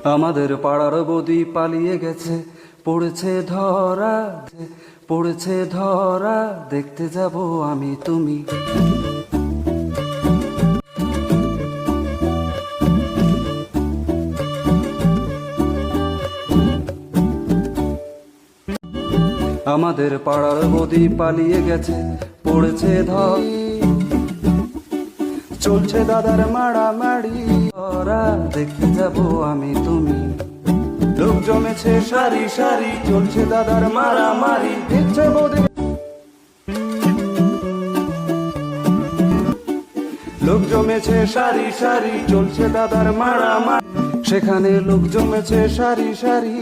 আমাদের পাড়ার বৌদি পালিয়ে গেছে, পড়েছে ধরা, পড়েছে ধরা, দেখতে যাব আমি তুমি। আমাদের পাড়ার বৌদি পালিয়ে গেছে, পড়েছে চলছে দাদার মারামারি, ধরা, দেখতে যাব আমি তুমি। লোক জমেছে সারি সারি, চলছে দাদার মারামারি, দেখছে বৌদি। লোক জমেছে সারি সারি, চলছে দাদার মারামারি, সেখানে লোক জমেছে সারি সারি।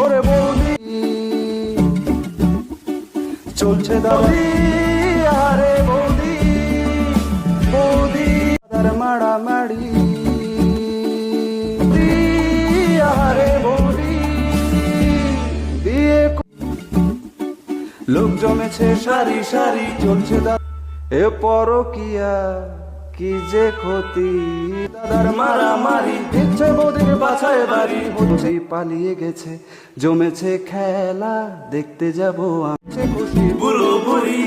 ওরে বৌদি চলছে দাদি, আরে বৌদি, বৌদি দাদার মারামারি, আরে বৌদি বিয়ে। লোক জমেছে সারি সারি, চলছে দাদা এ পরকিয়া, কি যে ক্ষতি, দাদার মারামারি, দিচ্ছে বৌদির বাছায় বাড়ি। বৌদি পালিয়ে গেছে, জমেছে খেলা, দেখতে যাব আমি খুশি বুড়ো বুড়ি।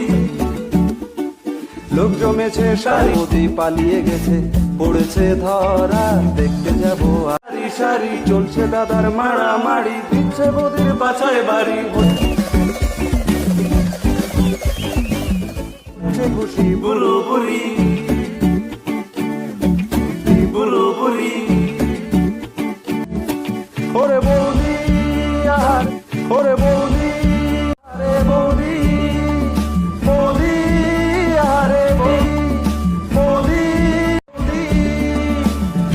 লোক জমেছে সারি, বৌদি পালিয়ে গেছে, পড়েছে ধরা, দেখতে যাব সারি সারি, চলছে দাদার মারামারি, দিচ্ছে বৌদির বাছায় বাড়ি। খুশি বুড়ো বুড়ি, ওরে বৌদি, ওরে বৌদি, আরে বৌদি, বৌদি, আরে বৌদি,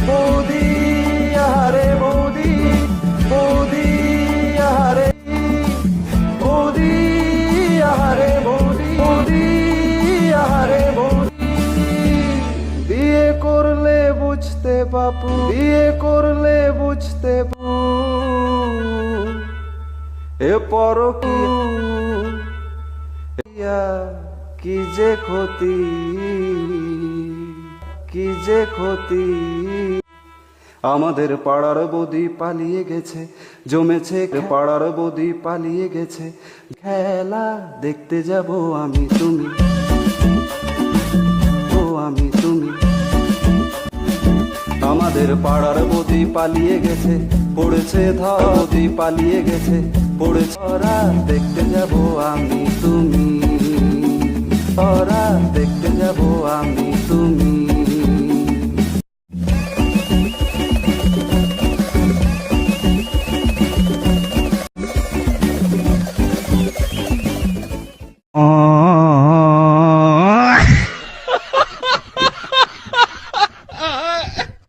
বৌদি, আরে বৌদি, বৌদি, আরে বৌদি, আরে বৌদি, বৌদি, আরে বৌদি। বিয়ে করলে বুঝতে বাপু, বিয়ে করলে বুঝতে এ পরকিয়া, কি যে ক্ষতি, কি যে ক্ষতি। আমাদের পাড়ার বৌদি পালিয়ে গেছে, জমেছে পাড়ার বৌদি পালিয়ে গেছে, খেলা দেখতে যাব আমি তুমি, ও আমি তুমি। আমাদের পাড়ার বৌদি পালিয়ে গেছে, পড়েছে ধরা, পালিয়ে গেছে, পড়েছে ধরা, দেখতে যাব আমি তুমি, ধরা, দেখতে যাব আমি তুমি।